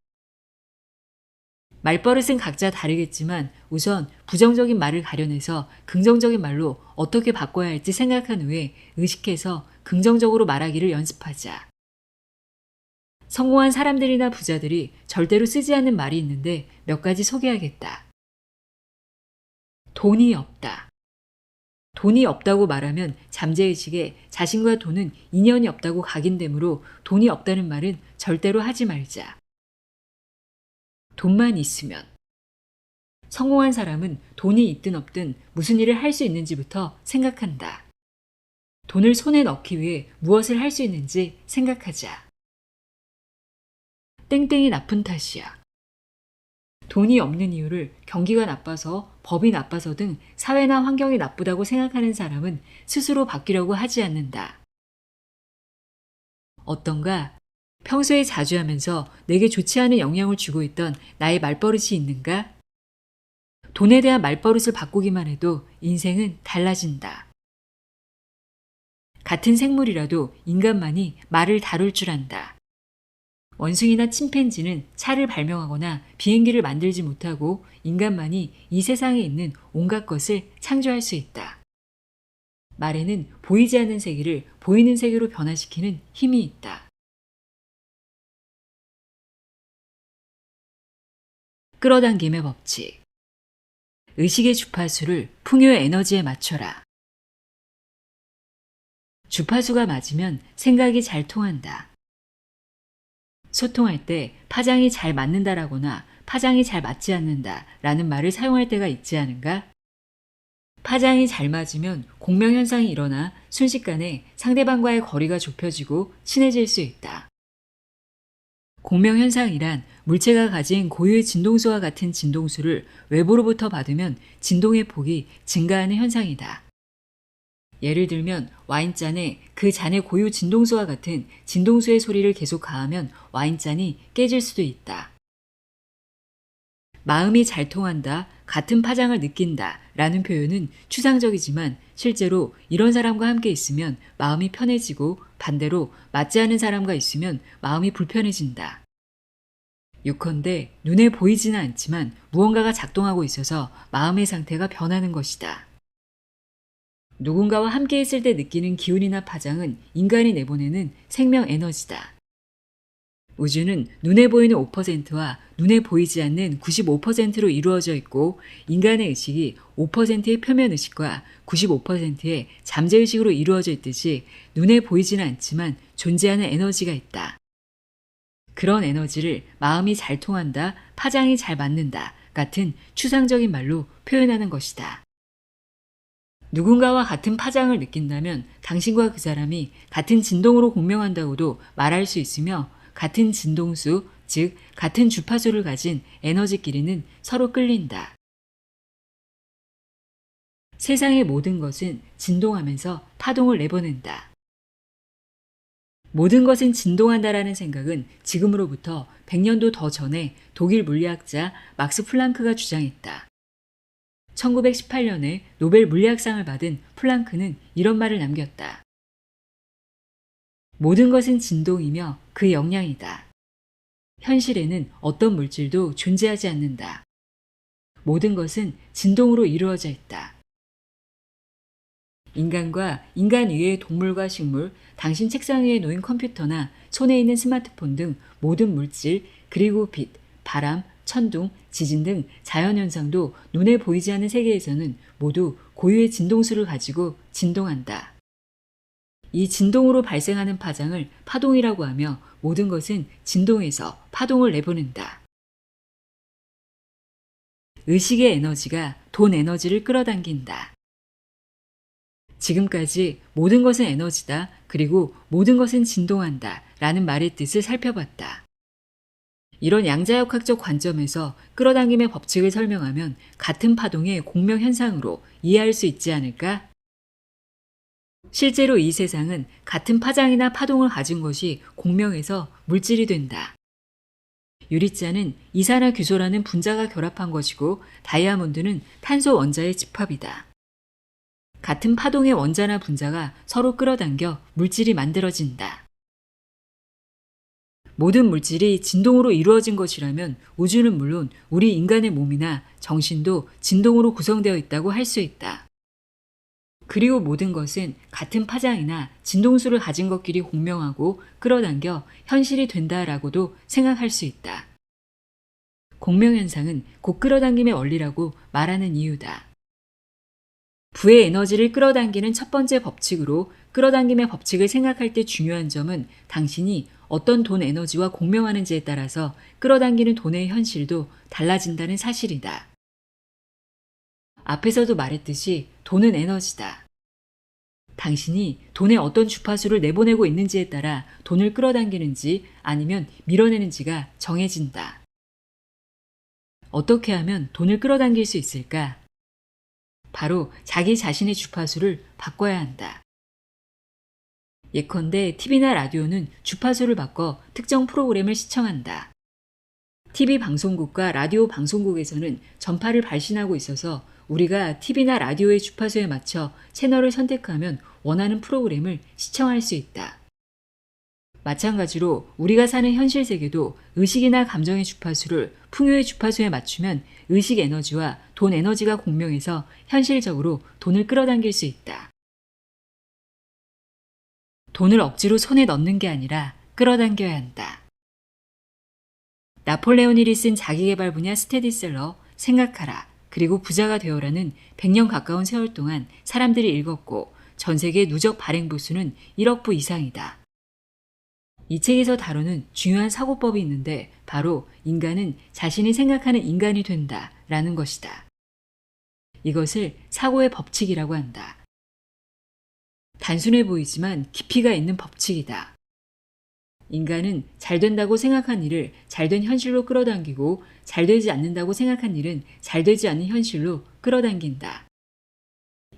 말버릇은 각자 다르겠지만 우선 부정적인 말을 가려내서 긍정적인 말로 어떻게 바꿔야 할지 생각한 후에 의식해서 긍정적으로 말하기를 연습하자. 성공한 사람들이나 부자들이 절대로 쓰지 않는 말이 있는데 몇 가지 소개하겠다. 돈이 없다. 돈이 없다고 말하면 잠재의식에 자신과 돈은 인연이 없다고 각인되므로 돈이 없다는 말은 절대로 하지 말자. 돈만 있으면. 성공한 사람은 돈이 있든 없든 무슨 일을 할 수 있는지부터 생각한다. 돈을 손에 넣기 위해 무엇을 할 수 있는지 생각하자. 땡땡이 나쁜 탓이야. 돈이 없는 이유를 경기가 나빠서, 법이 나빠서 등 사회나 환경이 나쁘다고 생각하는 사람은 스스로 바뀌려고 하지 않는다. 어떤가? 평소에 자주 하면서 내게 좋지 않은 영향을 주고 있던 나의 말버릇이 있는가? 돈에 대한 말버릇을 바꾸기만 해도 인생은 달라진다. 같은 생물이라도 인간만이 말을 다룰 줄 안다. 원숭이나 침팬지는 차를 발명하거나 비행기를 만들지 못하고 인간만이 이 세상에 있는 온갖 것을 창조할 수 있다. 말에는 보이지 않는 세계를 보이는 세계로 변화시키는 힘이 있다. 끌어당김의 법칙. 의식의 주파수를 풍요의 에너지에 맞춰라. 주파수가 맞으면 생각이 잘 통한다. 소통할 때 파장이 잘 맞는다라거나 파장이 잘 맞지 않는다라는 말을 사용할 때가 있지 않은가? 파장이 잘 맞으면 공명현상이 일어나 순식간에 상대방과의 거리가 좁혀지고 친해질 수 있다. 공명현상이란 물체가 가진 고유의 진동수와 같은 진동수를 외부로부터 받으면 진동의 폭이 증가하는 현상이다. 예를 들면 와인잔에 그 잔의 고유 진동수와 같은 진동수의 소리를 계속 가하면 와인잔이 깨질 수도 있다. 마음이 잘 통한다, 같은 파장을 느낀다 라는 표현은 추상적이지만 실제로 이런 사람과 함께 있으면 마음이 편해지고 반대로 맞지 않은 사람과 있으면 마음이 불편해진다. 요컨대 눈에 보이지는 않지만 무언가가 작동하고 있어서 마음의 상태가 변하는 것이다. 누군가와 함께 있을 때 느끼는 기운이나 파장은 인간이 내보내는 생명 에너지다. 우주는 눈에 보이는 5%와 눈에 보이지 않는 95%로 이루어져 있고 인간의 의식이 5%의 표면 의식과 95%의 잠재 의식으로 이루어져 있듯이 눈에 보이지는 않지만 존재하는 에너지가 있다. 그런 에너지를 마음이 잘 통한다, 파장이 잘 맞는다 같은 추상적인 말로 표현하는 것이다. 누군가와 같은 파장을 느낀다면 당신과 그 사람이 같은 진동으로 공명한다고도 말할 수 있으며 같은 진동수, 즉 같은 주파수를 가진 에너지끼리는 서로 끌린다. 세상의 모든 것은 진동하면서 파동을 내보낸다. 모든 것은 진동한다라는 생각은 지금으로부터 100년도 더 전에 독일 물리학자 막스 플랑크가 주장했다. 1918년에 노벨 물리학상을 받은 플랑크는 이런 말을 남겼다. 모든 것은 진동이며 그 영향이다. 현실에는 어떤 물질도 존재하지 않는다. 모든 것은 진동으로 이루어져 있다. 인간과 인간 이외의 동물과 식물, 당신 책상 위에 놓인 컴퓨터나 손에 있는 스마트폰 등 모든 물질, 그리고 빛, 바람, 천둥, 지진 등 자연현상도 눈에 보이지 않는 세계에서는 모두 고유의 진동수를 가지고 진동한다. 이 진동으로 발생하는 파장을 파동이라고 하며 모든 것은 진동에서 파동을 내보낸다. 의식의 에너지가 돈 에너지를 끌어당긴다. 지금까지 모든 것은 에너지다, 그리고 모든 것은 진동한다 라는 말의 뜻을 살펴봤다. 이런 양자역학적 관점에서 끌어당김의 법칙을 설명하면 같은 파동의 공명 현상으로 이해할 수 있지 않을까? 실제로 이 세상은 같은 파장이나 파동을 가진 것이 공명에서 물질이 된다. 유리잔은 이산화규소라는 분자가 결합한 것이고 다이아몬드는 탄소 원자의 집합이다. 같은 파동의 원자나 분자가 서로 끌어당겨 물질이 만들어진다. 모든 물질이 진동으로 이루어진 것이라면 우주는 물론 우리 인간의 몸이나 정신도 진동으로 구성되어 있다고 할 수 있다. 그리고 모든 것은 같은 파장이나 진동수를 가진 것끼리 공명하고 끌어당겨 현실이 된다라고도 생각할 수 있다. 공명현상은 곧 끌어당김의 원리라고 말하는 이유다. 부의 에너지를 끌어당기는 첫 번째 법칙으로 끌어당김의 법칙을 생각할 때 중요한 점은 당신이 어떤 돈 에너지와 공명하는지에 따라서 끌어당기는 돈의 현실도 달라진다는 사실이다. 앞에서도 말했듯이 돈은 에너지다. 당신이 돈에 어떤 주파수를 내보내고 있는지에 따라 돈을 끌어당기는지 아니면 밀어내는지가 정해진다. 어떻게 하면 돈을 끌어당길 수 있을까? 바로 자기 자신의 주파수를 바꿔야 한다. 예컨대 TV나 라디오는 주파수를 바꿔 특정 프로그램을 시청한다. TV 방송국과 라디오 방송국에서는 전파를 발신하고 있어서 우리가 TV나 라디오의 주파수에 맞춰 채널을 선택하면 원하는 프로그램을 시청할 수 있다. 마찬가지로 우리가 사는 현실 세계도 의식이나 감정의 주파수를 풍요의 주파수에 맞추면 의식 에너지와 돈 에너지가 공명해서 현실적으로 돈을 끌어당길 수 있다. 돈을 억지로 손에 넣는 게 아니라 끌어당겨야 한다. 나폴레온 힐이 쓴 자기계발 분야 스테디셀러 생각하라 그리고 부자가 되어라는 100년 가까운 세월 동안 사람들이 읽었고 전 세계 누적 발행 부수는 1억 부 이상이다. 이 책에서 다루는 중요한 사고법이 있는데 바로 인간은 자신이 생각하는 인간이 된다 라는 것이다. 이것을 사고의 법칙이라고 한다. 단순해 보이지만 깊이가 있는 법칙이다. 인간은 잘 된다고 생각한 일을 잘된 현실로 끌어당기고 잘 되지 않는다고 생각한 일은 잘 되지 않는 현실로 끌어당긴다.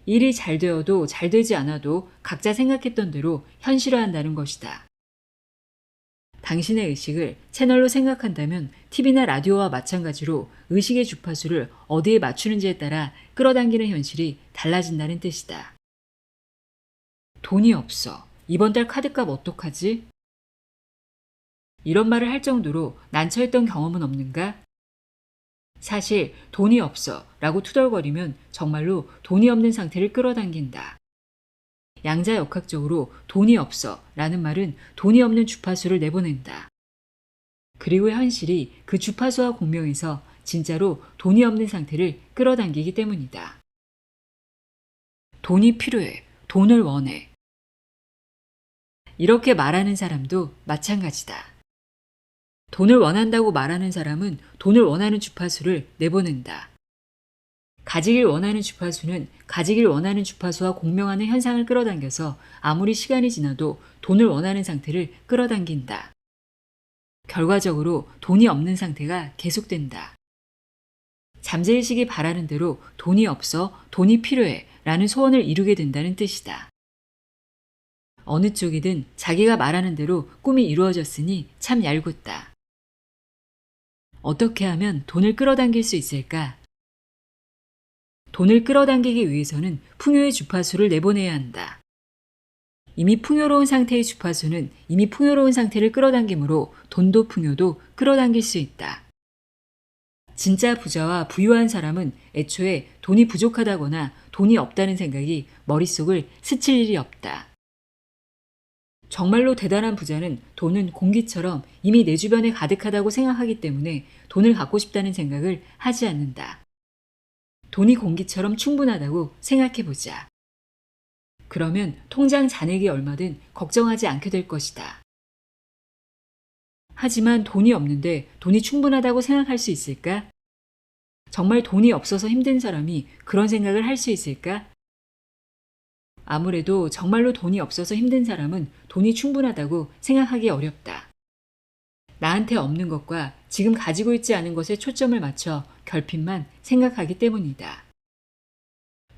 일이 잘 되어도 잘 되지 않아도 각자 생각했던 대로 현실화한다는 것이다. 당신의 의식을 채널로 생각한다면 TV나 라디오와 마찬가지로 의식의 주파수를 어디에 맞추는지에 따라 끌어당기는 현실이 달라진다는 뜻이다. 돈이 없어. 이번 달 카드값 어떡하지? 이런 말을 할 정도로 난처했던 경험은 없는가? 사실 돈이 없어 라고 투덜거리면 정말로 돈이 없는 상태를 끌어당긴다. 양자역학적으로 돈이 없어 라는 말은 돈이 없는 주파수를 내보낸다. 그리고 현실이 그 주파수와 공명해서 진짜로 돈이 없는 상태를 끌어당기기 때문이다. 돈이 필요해. 돈을 원해. 이렇게 말하는 사람도 마찬가지다. 돈을 원한다고 말하는 사람은 돈을 원하는 주파수를 내보낸다. 가지길 원하는 주파수는 가지길 원하는 주파수와 공명하는 현상을 끌어당겨서 아무리 시간이 지나도 돈을 원하는 상태를 끌어당긴다. 결과적으로 돈이 없는 상태가 계속된다. 잠재의식이 바라는 대로 돈이 없어 돈이 필요해 라는 소원을 이루게 된다는 뜻이다. 어느 쪽이든 자기가 말하는 대로 꿈이 이루어졌으니 참 얄궂다. 어떻게 하면 돈을 끌어당길 수 있을까? 돈을 끌어당기기 위해서는 풍요의 주파수를 내보내야 한다. 이미 풍요로운 상태의 주파수는 이미 풍요로운 상태를 끌어당기므로 돈도 풍요도 끌어당길 수 있다. 진짜 부자와 부유한 사람은 애초에 돈이 부족하다거나 돈이 없다는 생각이 머릿속을 스칠 일이 없다. 정말로 대단한 부자는 돈은 공기처럼 이미 내 주변에 가득하다고 생각하기 때문에 돈을 갖고 싶다는 생각을 하지 않는다. 돈이 공기처럼 충분하다고 생각해보자. 그러면 통장 잔액이 얼마든 걱정하지 않게 될 것이다. 하지만 돈이 없는데 돈이 충분하다고 생각할 수 있을까? 정말 돈이 없어서 힘든 사람이 그런 생각을 할 수 있을까? 아무래도 정말로 돈이 없어서 힘든 사람은 돈이 충분하다고 생각하기 어렵다. 나한테 없는 것과 지금 가지고 있지 않은 것에 초점을 맞춰 결핍만 생각하기 때문이다.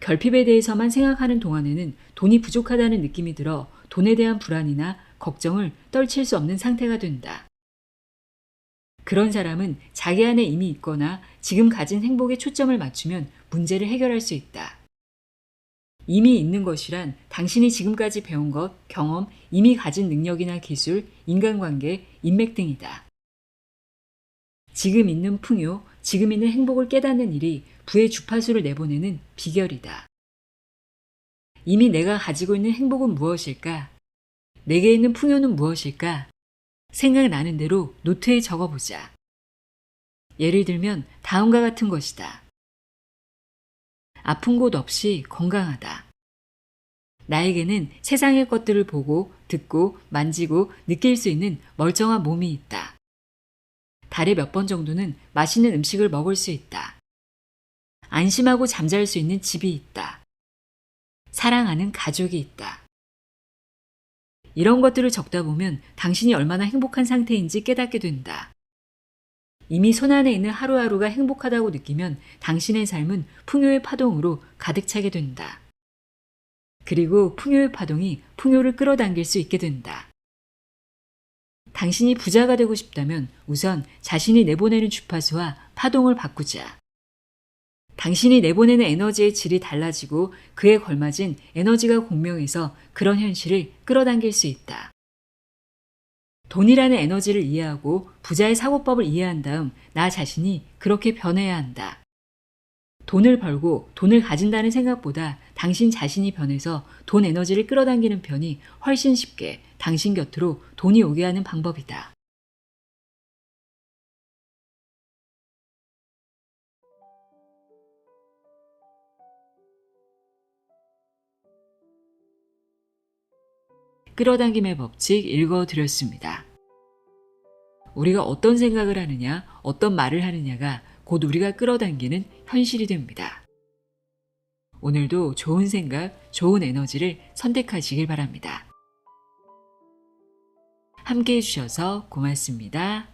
결핍에 대해서만 생각하는 동안에는 돈이 부족하다는 느낌이 들어 돈에 대한 불안이나 걱정을 떨칠 수 없는 상태가 된다. 그런 사람은 자기 안에 이미 있거나 지금 가진 행복에 초점을 맞추면 문제를 해결할 수 있다. 이미 있는 것이란 당신이 지금까지 배운 것, 경험, 이미 가진 능력이나 기술, 인간관계, 인맥 등이다. 지금 있는 풍요, 지금 있는 행복을 깨닫는 일이 부의 주파수를 내보내는 비결이다. 이미 내가 가지고 있는 행복은 무엇일까? 내게 있는 풍요는 무엇일까? 생각나는 대로 노트에 적어보자. 예를 들면 다음과 같은 것이다. 아픈 곳 없이 건강하다. 나에게는 세상의 것들을 보고, 듣고, 만지고, 느낄 수 있는 멀쩡한 몸이 있다. 달에 몇 번 정도는 맛있는 음식을 먹을 수 있다. 안심하고 잠잘 수 있는 집이 있다. 사랑하는 가족이 있다. 이런 것들을 적다 보면 당신이 얼마나 행복한 상태인지 깨닫게 된다. 이미 손안에 있는 하루하루가 행복하다고 느끼면 당신의 삶은 풍요의 파동으로 가득 차게 된다. 그리고 풍요의 파동이 풍요를 끌어당길 수 있게 된다. 당신이 부자가 되고 싶다면 우선 자신이 내보내는 주파수와 파동을 바꾸자. 당신이 내보내는 에너지의 질이 달라지고 그에 걸맞은 에너지가 공명해서 그런 현실을 끌어당길 수 있다. 돈이라는 에너지를 이해하고 부자의 사고법을 이해한 다음 나 자신이 그렇게 변해야 한다. 돈을 벌고 돈을 가진다는 생각보다 당신 자신이 변해서 돈 에너지를 끌어당기는 편이 훨씬 쉽게 당신 곁으로 돈이 오게 하는 방법이다. 끌어당김의 법칙 읽어드렸습니다. 우리가 어떤 생각을 하느냐, 어떤 말을 하느냐가 곧 우리가 끌어당기는 현실이 됩니다. 오늘도 좋은 생각, 좋은 에너지를 선택하시길 바랍니다. 함께 해주셔서 고맙습니다.